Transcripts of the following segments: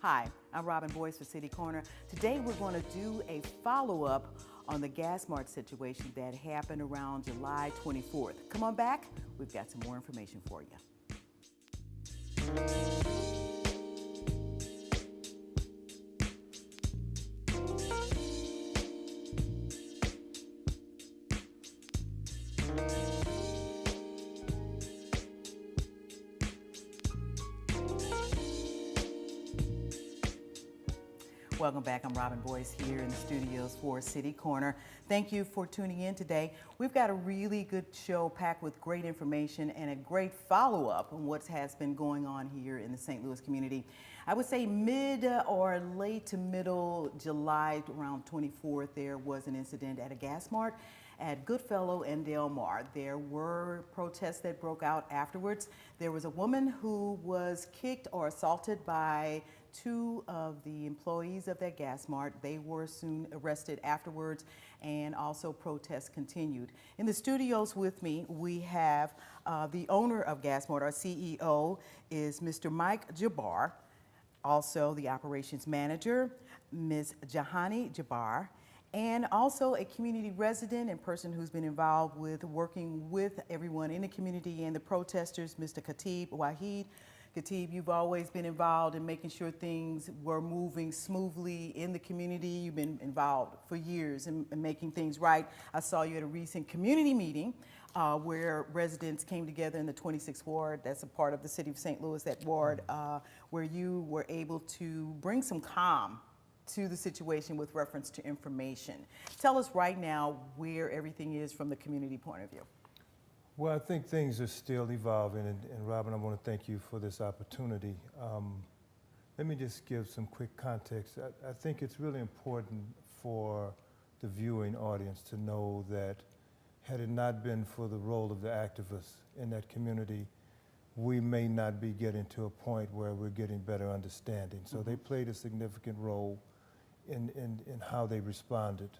Hi, I'm Robin Boyce for City Corner. Today we're going to do a follow-up on the Gas Mart situation that happened around July 24th. Come on back, we've got some more information for you. Welcome back. I'm Robin Boyce here in the studios for City Corner. Thank you for tuning in today. We've got a really good show packed with great information and a great follow-up on what has been going on here in the St. Louis community. I would say mid or late to middle July, around 24th, there was an incident at a Gas Mart at Goodfellow and Del Mar. There were protests that broke out afterwards. There was a woman who was kicked or assaulted by two of the employees of that Gas Mart. They were soon arrested afterwards, and also protests continued. In the studios with me, we have the owner of Gas Mart, our CEO, is Mr. Mike Jabbar. Also the operations manager, Ms. Jahani Jabbar, and also a community resident and person who's been involved with working with everyone in the community and the protesters, Mr. Khatib Wahid. Khatib, you've always been involved in making sure things were moving smoothly in the community. You've been involved for years in making things right. I saw you at a recent community meeting where residents came together in the 26th Ward. That's a part of the city of St. Louis, that ward, where you were able to bring some calm to the situation with reference to information. Tell us right now where everything is from the community point of view. Well, I think things are still evolving, and Robin, I want to thank you for this opportunity. Let me just give some quick context. I think it's really important for the viewing audience to know that had it not been for the role of the activists in that community, we may not be getting to a point where we're getting better understanding. So they played a significant role in how they responded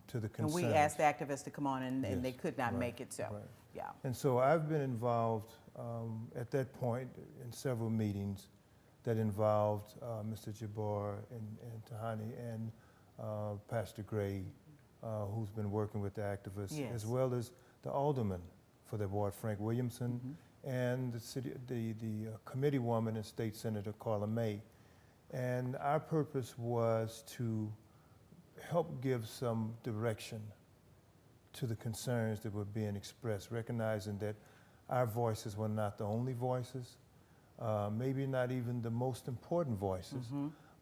to the concerns. And we asked the activists to come on, and Yes, they could not right, make it, so, right. yeah. And so I've been involved at that point in several meetings that involved Mr. Jabbar and Tahani and Pastor Gray, who's been working with the activists, Yes. as well as the alderman for the ward, Frank Williamson, and the committee woman and State Senator Carla May. And our purpose was to help give some direction to the concerns that were being expressed, recognizing that our voices were not the only voices, maybe not even the most important voices,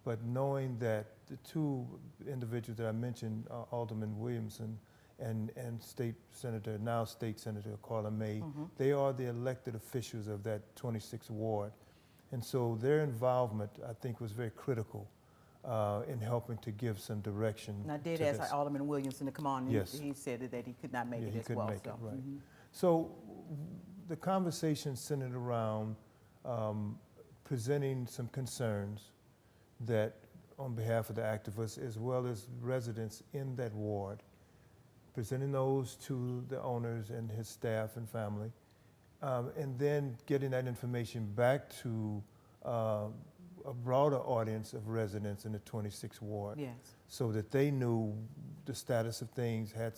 but knowing that the two individuals that I mentioned, Alderman Williamson and now State Senator Carla May, they are the elected officials of that 26th Ward. And so their involvement, I think, was very critical in helping to give some direction. And I did ask Alderman Williamson to come on, and yes. he said that he could not make it he as couldn't well. make it, right. So the conversation centered around presenting some concerns that on behalf of the activists, as well as residents in that ward, presenting those to the owners and his staff and family, and then getting that information back to a broader audience of residents in the 26th Ward, Yes. so that they knew the status of things, have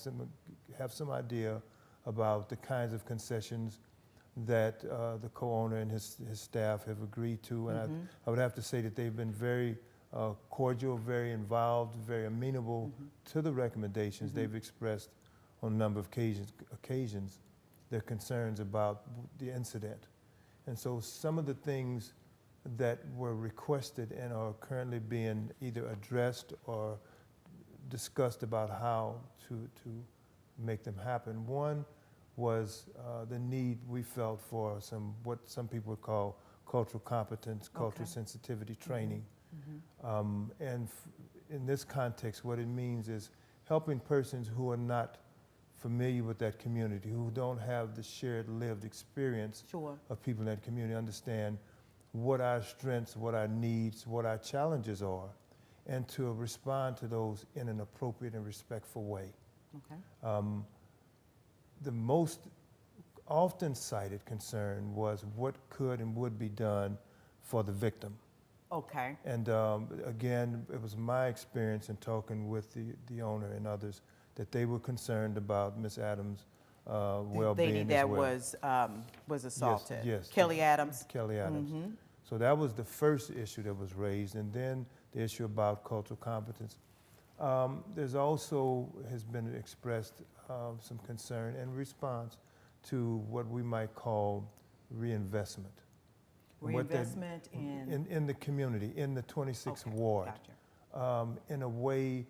some idea about the kinds of concessions that the co-owner and his staff have agreed to. And I would have to say that they've been very cordial, very involved, very amenable to the recommendations they've expressed on a number of occasions, their concerns about the incident. And so some of the things that were requested and are currently being either addressed or discussed about how to make them happen. One was the need we felt for what some people would call cultural competence, cultural sensitivity training. And in this context, what it means is helping persons who are not familiar with that community, who don't have the shared lived experience of people in that community, understand what our strengths, what our needs, what our challenges are, and to respond to those in an appropriate and respectful way. The most often cited concern was what could and would be done for the victim. Okay. And again, it was my experience in talking with the owner and others that they were concerned about Miss Adams' The well-being lady as that well. was assaulted. yes. Kelly Adams. Kelly Adams. So that was the first issue that was raised, and then the issue about cultural competence. There's also has been expressed some concern and response to what we might call reinvestment. And what that- Reinvestment in the community, in the 26th Okay, ward, gotcha. in a way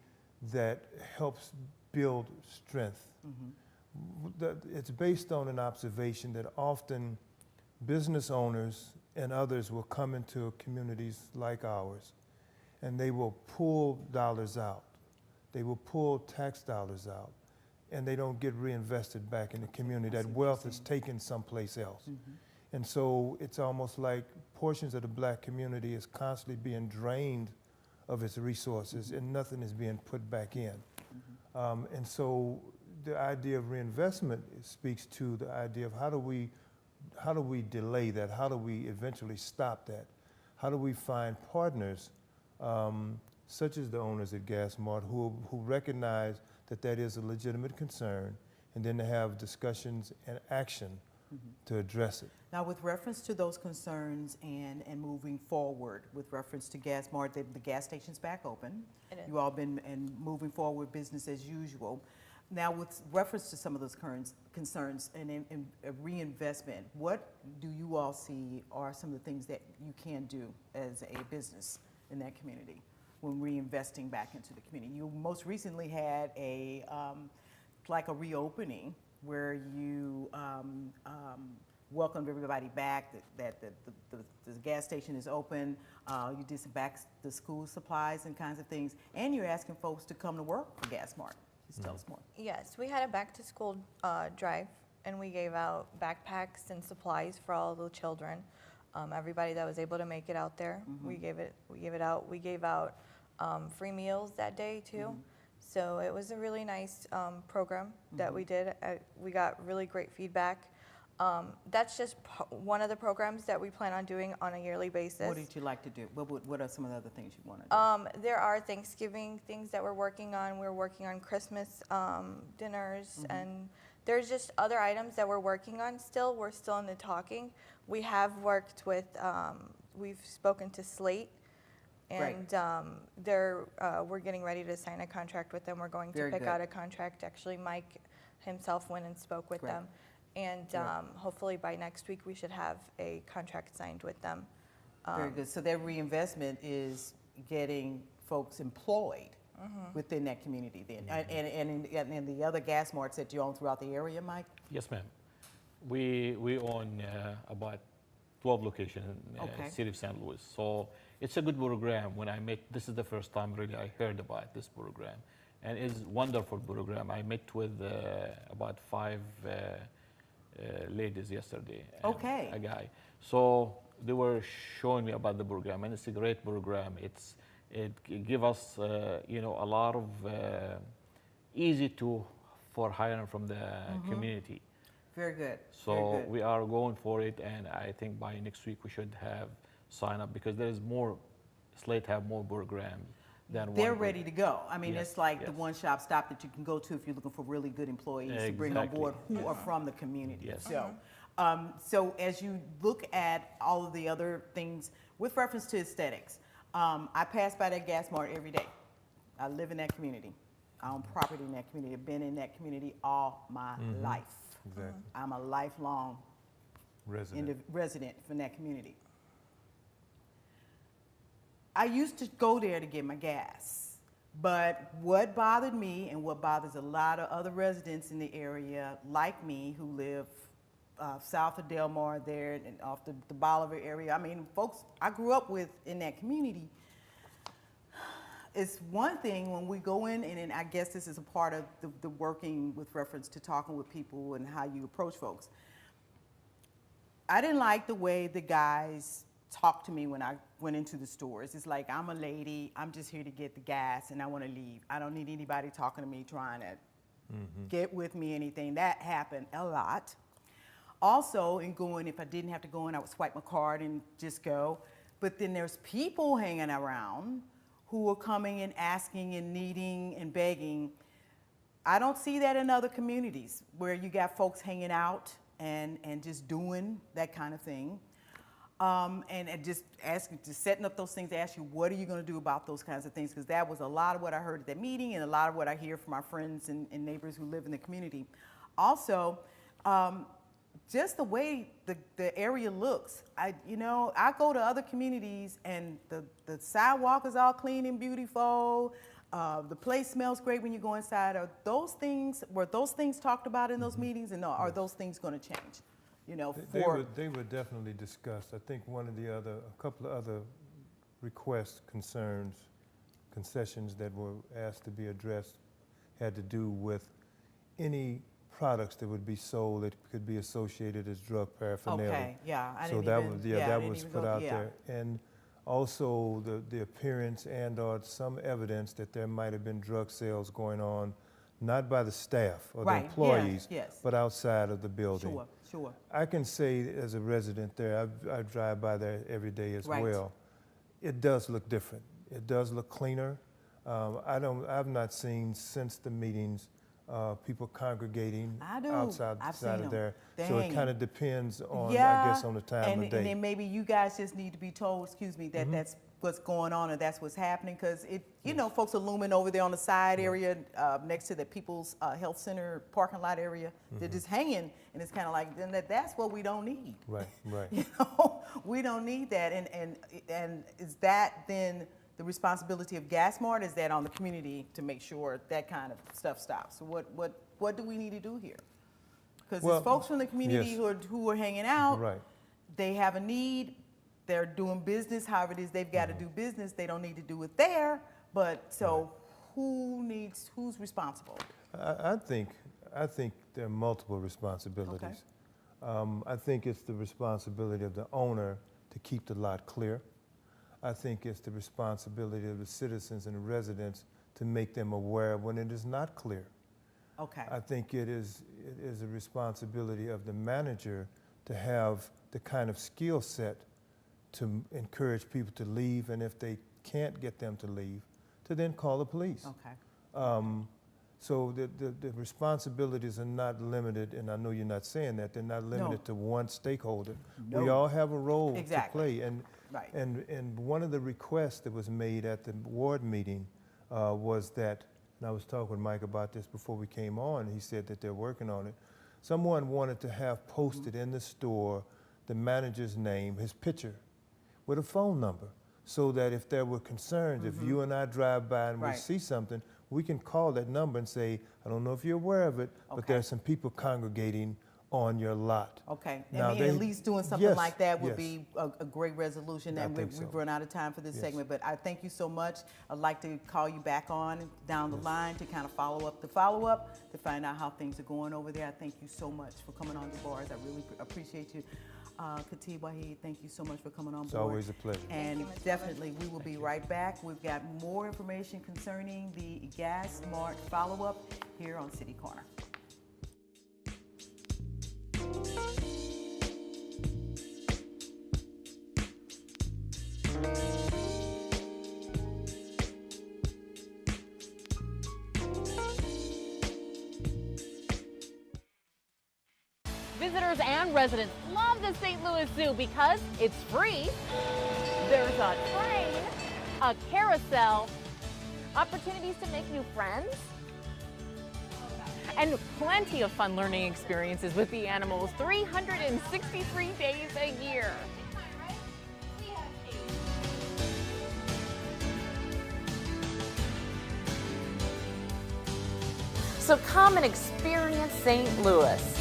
that helps build strength. It's based on an observation that often business owners and others will come into communities like ours, and they will pull dollars out. They will pull tax dollars out, and they don't get reinvested back in the community. That wealth is taken someplace else. And so it's almost like portions of the black community is constantly being drained of its resources, and nothing is being put back in. And so the idea of reinvestment speaks to the idea of how do we delay that? How do we eventually stop that? How do we find partners such as the owners at Gas Mart who recognize that that is a legitimate concern, and then to have discussions and action to address it? Now, with reference to those concerns and moving forward, with reference to Gas Mart, the gas station's back open. It is. You all been moving forward business as usual. Now, with reference to some of those current concerns and reinvestment, what do you all see are some of the things that you can do as a business in that community when reinvesting back into the community? You most recently had like a reopening where you welcomed everybody back, that the gas station is open, you did some back to school supplies and kinds of things, and you're asking folks to come to work for Gas Mart. Just tell us more. Yes, we had a back to school drive, and we gave out backpacks and supplies for all the children. Everybody that was able to make it out there, we gave it out. We gave out free meals that day too. So it was a really nice program that we did. We got really great feedback. That's just one of the programs that we plan on doing on a yearly basis. What did you like to do? What are some of the other things you want to do? There are Thanksgiving things that we're working on. We're working on Christmas dinners, and there's just other items that we're working on still. We're still in the talking. We have worked with, we've spoken to Slate, and we're getting ready to sign a contract with them. We're going to pick out a contract. Actually, Mike himself went and spoke with them. And hopefully by next week we should have a contract signed with them. Very good. So their reinvestment is getting folks employed within that community then. And the other gas marts that you own throughout the area, Mike? Yes, ma'am. We own about 12 locations in the city of St. Louis. So it's a good program. This is the first time really I heard about this program. And it's a wonderful program. I met with about 5 ladies yesterday. And a guy. So they were showing me about the program, and it's a great program. It give us a lot of easy for hiring from the community. Very good. So Very good. we are going for it, and I think by next week we should have sign up because there is more. Slate have more programs. They're ready to go. I mean, Yes, it's like yes. the one-stop stop that you can go to if you're looking for really good employees to bring on board who are from the community. Yes. So, so as you look at all of the other things with reference to aesthetics, I pass by that Gas Mart every day. I live in that community. I own property in that community. I've been in that community all my life. Exactly. I'm a lifelong resident from that community. I used to go there to get my gas, but what bothered me and what bothers a lot of other residents in the area like me who live south of Del Mar there and off the Bolivar area, I mean, folks I grew up with in that community, it's one thing when we go in, and I guess this is a part of the working with reference to talking with people and how you approach folks. I didn't like the way the guys talked to me when I went into the stores. It's like, I'm a lady, I'm just here to get the gas and I want to leave. I don't need anybody talking to me, trying to get with me, anything. That happened a lot. Also, in going, if I didn't have to go in, I would swipe my card and just go. but then there's people hanging around who are coming and asking and needing and begging. I don't see that in other communities where you got folks hanging out and just doing that kind of thing. And just asking, just setting up those things to ask you, what are you going to do about those kinds of things? Because that was a lot of what I heard at that meeting and a lot of what I hear from our friends and neighbors who live in the community. Also, just the way the area looks. I go to other communities and the sidewalk is all clean and beautiful. The place smells great when you go inside. Were those things talked about in those meetings, and are those things going to change? They were definitely discussed. I think a couple of other requests, concerns, concessions that were asked to be addressed had to do with any products that would be sold that could be associated as drug paraphernalia. Okay, yeah, that was put out there. And also the appearance and/or some evidence that there might have been drug sales going on, not by the staff or the employees, but outside of the building. Sure. I can say as a resident there, I drive by there every day as well. It does look different. It does look cleaner. I've not seen since the meetings people congregating outside of there. So it kind of depends on, I guess, on the time of day. And then maybe you guys just need to be told, that that's what's going on and that's what's happening, because folks are looming over there on the side area next to the People's Health Center parking lot area. They're just hanging, and it's kind of like, then that's what we don't need. Right. We don't need that. And is that then the responsibility of Gas Mart? Is that on the community to make sure that kind of stuff stops? So what do we need to do here? Because there's folks from the community who are hanging out. Right. They have a need. They're doing business, however it is they've got to do business. They don't need to do it there. But so who's responsible? I think there are multiple responsibilities. Okay. I think it's the responsibility of the owner to keep the lot clear. I think it's the responsibility of the citizens and the residents to make them aware when it is not clear. Okay. I think it is a responsibility of the manager to have the kind of skill set to encourage people to leave, and if they can't get them to leave, to then call the police. Okay. So the responsibilities are not limited, and I know you're not saying that, they're not limited to one stakeholder. No. We all have a role to Exactly. play. And one of the requests that was made at the ward meeting was that, and I was talking with Mike about this before we came on, he said that they're working on it. Someone wanted to have posted in the store the manager's name, his picture, with a phone number, so that if there were concerns, if you and I drive by and we see something, we can call that number and say, I don't know if you're aware of it, but there's some people congregating on your lot. Okay, Now and at least doing something like that would yes. be a great resolution, and we've run out of time for this Yes. segment, but I thank you so much. I'd like to call you back on down the line to kind of follow up to find out how things are going over there. I thank you so much for coming on the bars. I really appreciate you. Khatib Waheed, thank you so much for coming on board. It's always a pleasure. And definitely, we will be right back. We've got more information concerning the Gas Mart follow-up here on City Corner. Visitors and residents love the St. Louis Zoo because it's free. There's a train, a carousel, opportunities to make new friends, and plenty of fun learning experiences with the animals 363 days a year. So come and experience St. Louis.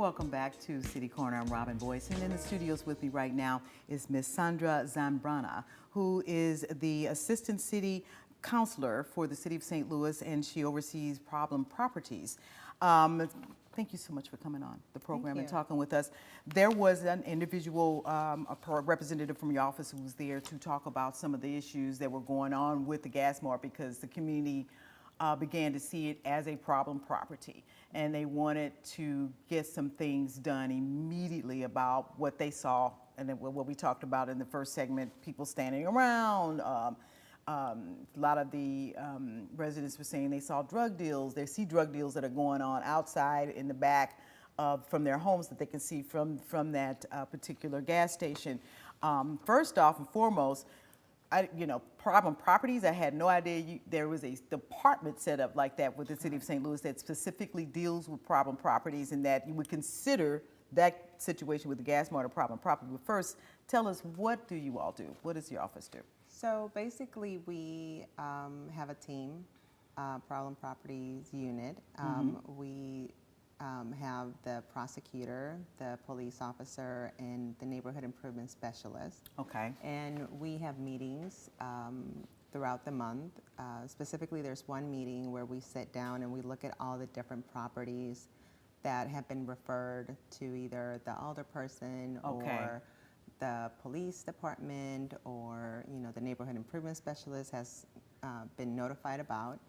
Welcome back to City Corner. I'm Robin Boyce, and in the studios with me right now is Miss Sandra Zambrano, who is the Assistant City Councilor for the City of St. Louis, and she oversees problem properties. Thank you so much for coming on the program and talking with us. There was an individual, a representative from your office who was there to talk about some of the issues that were going on with the Gas Mart because the community began to see it as a problem property, and they wanted to get some things done immediately about what they saw, and then what we talked about in the first segment, people standing around. A lot of the residents were saying they saw drug deals. They see drug deals that are going on outside in the back from their homes that they can see from that particular gas station. First off and foremost, problem properties, I had no idea there was a department set up like that with the City of St. Louis that specifically deals with problem properties, and that you would consider that situation with the Gas Mart a problem property. But first, tell us, what do you all do? What does your office do? So basically, we have a team, problem properties unit. We have the prosecutor, the police officer, and the neighborhood improvement specialist. Okay. And we have meetings throughout the month. Specifically, there's one meeting where we sit down and we look at all the different properties that have been referred to either the alderperson or the police department, or the neighborhood improvement specialist has been notified about.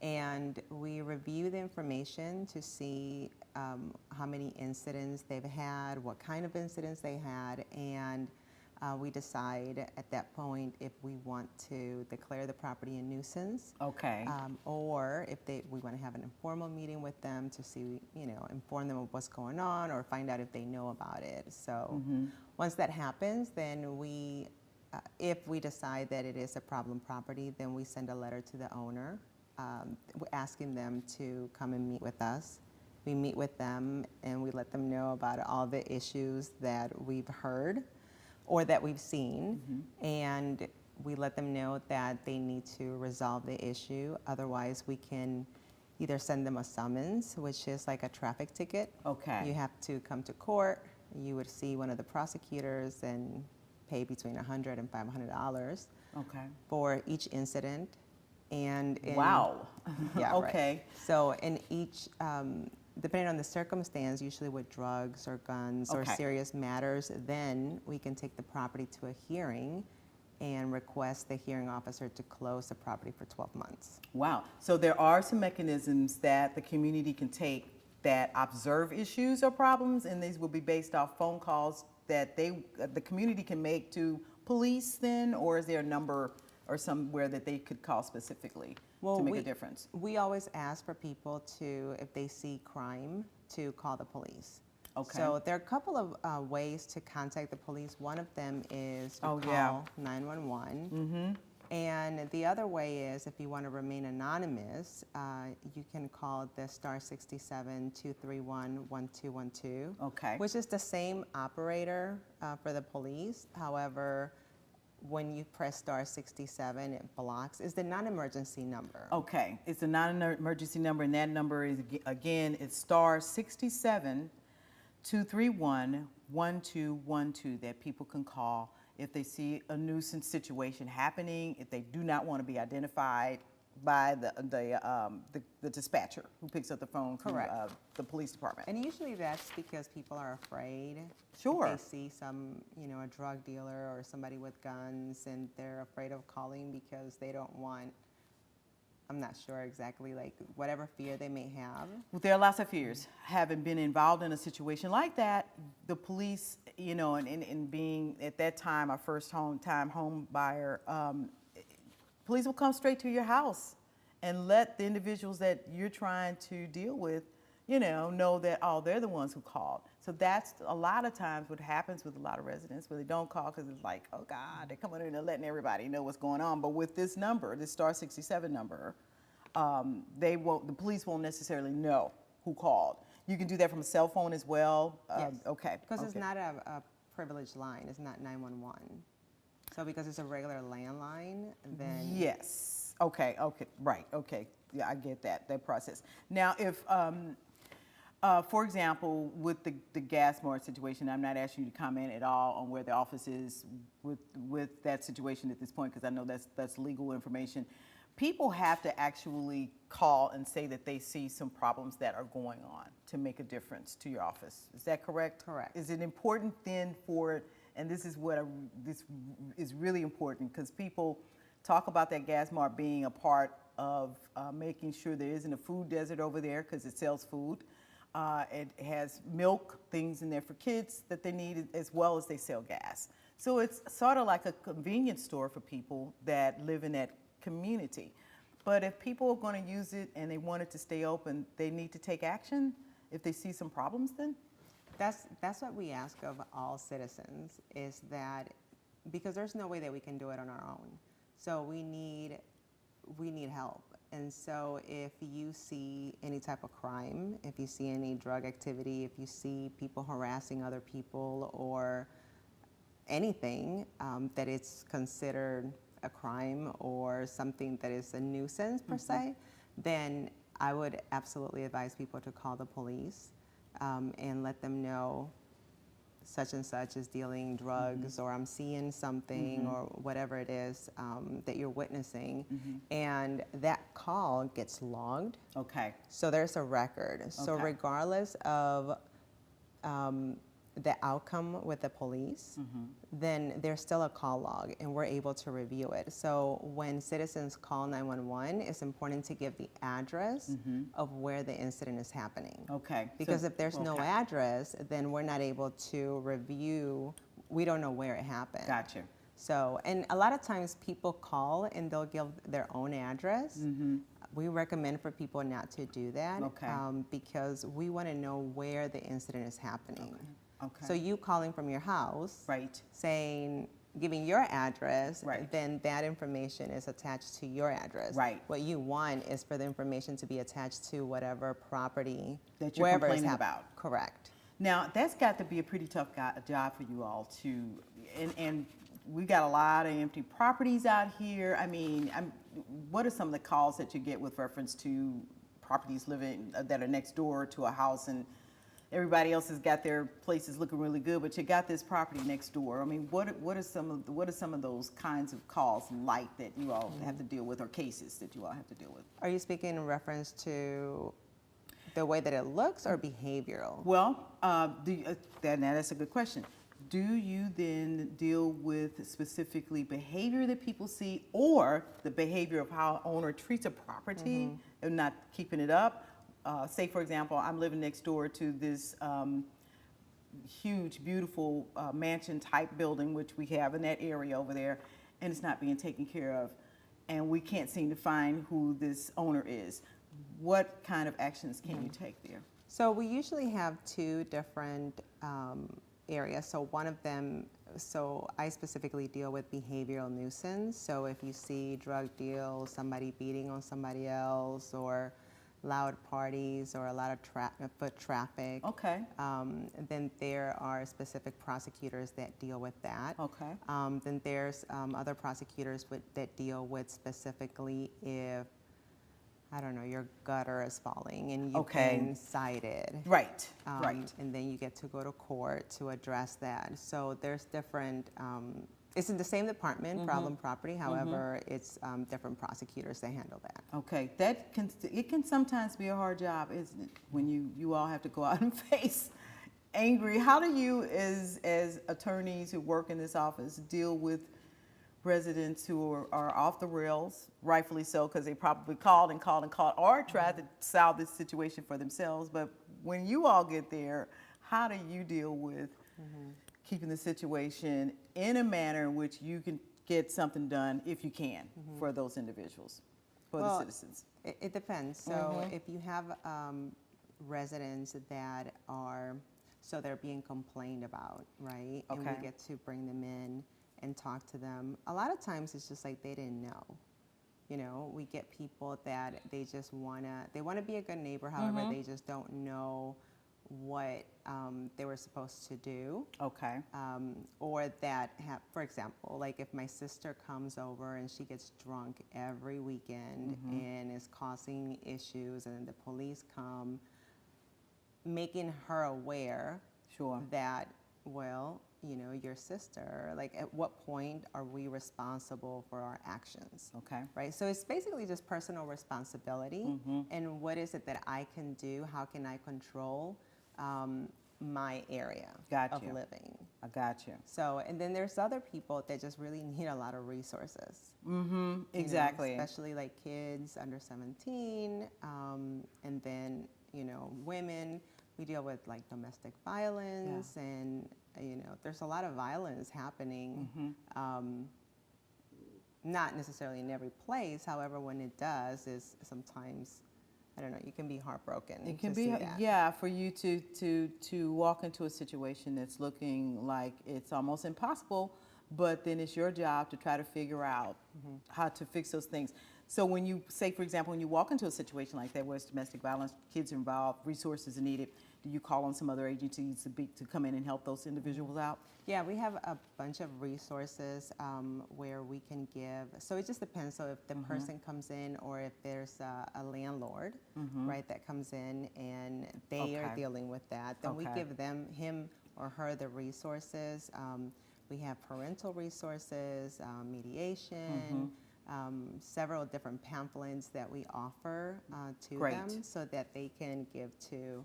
And we review the information to see how many incidents they've had, what kind of incidents they had, and we decide at that point if we want to declare the property a nuisance. Okay. Or if we want to have an informal meeting with them to see, inform them of what's going on or find out if they know about it. So once that happens, then we, if we decide that it is a problem property, then we send a letter to the owner asking them to come and meet with us. We meet with them and we let them know about all the issues that we've heard or that we've seen, and we let them know that they need to resolve the issue. Otherwise, we can either send them a summons, which is like a traffic ticket. Okay. You have to come to court. You would see one of the prosecutors and pay between $100 and $500 for each incident. And wow. Yeah. Okay. Right. So in each, depending on the circumstance, usually with drugs or guns or serious matters, then we can take the property to a hearing and request the hearing officer to close the property for 12 months. Wow. So there are some mechanisms that the community can take that observe issues or problems, and these will be based off phone calls that the community can make to police then, or is there a number or somewhere that they could call specifically to make a difference? We always ask for people to, if they see crime, to call the police. Okay. So there are a couple of ways to contact the police. One of them is to call 911. And the other way is, if you want to remain anonymous, you can call the star 67 231 1212, which is the same operator for the police. However, when you press star 67, it blocks. It's the non-emergency number. Okay, it's a non-emergency number, and that number is, again, it's star 67 231 1212 that people can call if they see a nuisance situation happening, if they do not want to be identified by the dispatcher who picks up the phone from the police department. And usually that's because people are afraid. Sure. They see some, a drug dealer or somebody with guns, and they're afraid of calling because they don't want, I'm not sure exactly, like whatever fear they may have. Well, there are lots of fears. Having been involved in a situation like that, the police, and being at that time a first home buyer, police will come straight to your house and let the individuals that you're trying to deal with, know that, oh, they're the ones who called. So that's a lot of times what happens with a lot of residents, where they don't call because it's like, oh God, they're coming in and letting everybody know what's going on. But with this number, this star 67 number, the police won't necessarily know who called. You can do that from a cell phone as well. Yes. Okay. Because it's not a privileged line. It's not 911. So because it's a regular landline, then... Yes. Okay. Right. Okay. Yeah, I get that process. Now, if For example, with the Gas Mart situation, I'm not asking you to comment at all on where the office is with that situation at this point, because I know that's legal information. People have to actually call and say that they see some problems that are going on to make a difference to your office. Is that correct? Correct. Is it important then for, and this is this is really important, because people talk about that Gas Mart being a part of making sure there isn't a food desert over there, because it sells food. It has milk, things in there for kids that they need, as well as they sell gas. So it's sort of like a convenience store for people that live in that community. But if people are going to use it and they want it to stay open, they need to take action if they see some problems then? That's what we ask of all citizens, is that, because there's no way that we can do it on our own. So we need help. And so if you see any type of crime, if you see any drug activity, if you see people harassing other people or anything that it's considered a crime or something that is a nuisance per se, then I would absolutely advise people to call the police and let them know such and such is dealing drugs, or I'm seeing something, or whatever it is that you're witnessing. And that call gets logged. Okay. So there's a record. So Okay. regardless of the outcome with the police, then there's still a call log, and we're able to review it. So when citizens call 911, it's important to give the address of where the incident is happening. Okay. Because So- if there's no okay. address, then we're not able to review, we don't know where it happened. Gotcha. So, and a lot of times people call and they'll give their own address. We recommend for people not to do that, Okay. because we want to know where the incident is happening. Okay. So you calling from your house, Right. saying, giving your address, Right. then that information is attached to your address. Right. What you want is for the information to be attached to whatever property, That you're wherever it's complaining about. Correct. Now, that's got to be a pretty tough job for you all to, and we got a lot of empty properties out here. I mean, what are some of the calls that you get with reference to properties living that are next door to a house, and everybody else has got their places looking really good, but you got this property next door? I mean, what are some of those kinds of calls like that you all have to deal with, or cases that you all have to deal with? Are you speaking in reference to the way that it looks or behavioral? Well, now that's a good question. Do you then deal with specifically behavior that people see, or the behavior of how owner treats a property and not keeping it up? Say, for example, I'm living next door to this huge, beautiful mansion-type building, which we have in that area over there, and it's not being taken care of, and we can't seem to find who this owner is. What kind of actions can you take there? So we usually have two different areas. So one of them, so I specifically deal with behavioral nuisance. So if you see drug deals, somebody beating on somebody else, or loud parties, or a lot of foot traffic, Okay. then there are specific prosecutors that deal with that. Okay. Then there's other prosecutors that deal with specifically if, I don't know, your gutter is falling and you've Okay. been cited. Right. Right. And then you get to go to court to address that. So there's different, it's in the same department, problem property, however, it's different prosecutors that handle that. Okay, it can sometimes be a hard job, isn't it? When you all have to go out and face angry. How do you, as attorneys who work in this office, deal with residents who are off the rails, rightfully so, because they probably called and called and called, or tried to solve this situation for themselves? But when you all get there, how do you deal with keeping the situation in a manner in which you can get something done, if you can, for those individuals, for the citizens? It depends. So if you have residents that are, so they're being complained about, right? And Okay. we get to bring them in and talk to them. A lot of times it's just like they didn't know. You know, we get people that they just they wanna be a good neighbor, however, they just don't know what they were supposed to do. Okay. Or that for example, like if my sister comes over and she gets drunk every weekend and is causing issues, and then the police come, making her aware Sure. that, well, you know, your sister, like at what point are we responsible for our actions? Okay. Right? So it's basically just personal responsibility and what is it that I can do? How can I control my area Got of you. living? I got you. So, and then there's other people that just really need a lot of resources. Exactly. You know, especially like kids under 17, and then, you know, women. We deal with like domestic violence, and you know, there's a lot of violence happening. Not necessarily in every place. However, when it does, is sometimes, I don't know, you can be heartbroken. It can to be, see that. yeah, for you to walk into a situation that's looking like it's almost impossible, but then it's your job to try to figure out how to fix those things. So when you say, for example, when you walk into a situation like that where it's domestic violence, kids are involved, resources are needed, do you call on some other agencies to come in and help those individuals out? Yeah, we have a bunch of resources where we can give. So it just depends. So if the person comes in, or if there's a landlord, right, that comes in and they are dealing with that, then we give him or her the resources. We have parental resources, mediation, several different pamphlets that we offer to them so that they can give to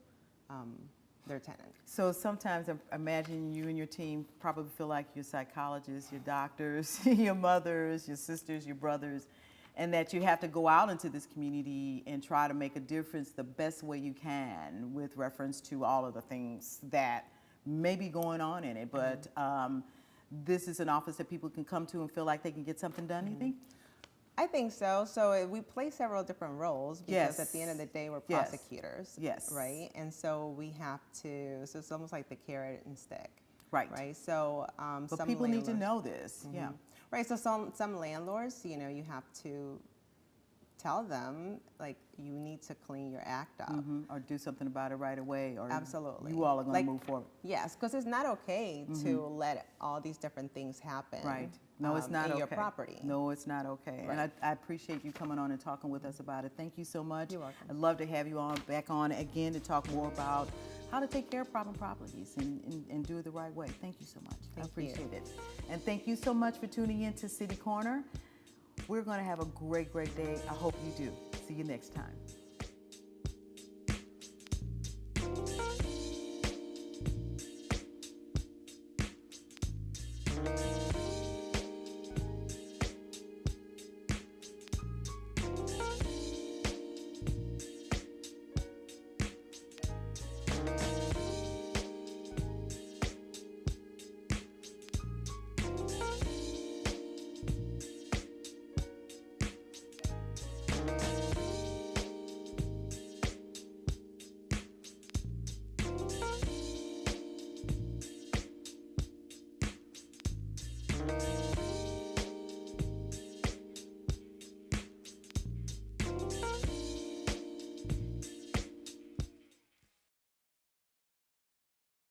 their tenant. So sometimes I imagine you and your team probably feel like your psychologists, your doctors, your mothers, your sisters, your brothers, and that you have to go out into this community and try to make a difference the best way you can with reference to all of the things that may be going on in it. But this is an office that people can come to and feel like they can get something done, you think? I think so. So we play several different roles because at the end of the day, we're prosecutors. Yes. Right? And so we have to, so it's almost like the carrot and stick. Right. Right? So But some people need to landlords- know this. Yeah. Right, so some landlords, you know, you have to tell them, like, you need to clean your act up. Or do something about it right away, or Absolutely. you all are going Like, to move forward. Yes, because it's not okay to let all these different things happen. Right. No, it's not in okay. your property. No, it's not okay. And Right. I appreciate you coming on and talking with us about it. Thank you so much. You're welcome. I'd love to have you back on again to talk more about how to take care of problem properties and do it the right way. Thank you so much. I Thank you. appreciate it. And thank you so much for tuning in to City Corner. We're going to have a great, great day. I hope you do. See you next time.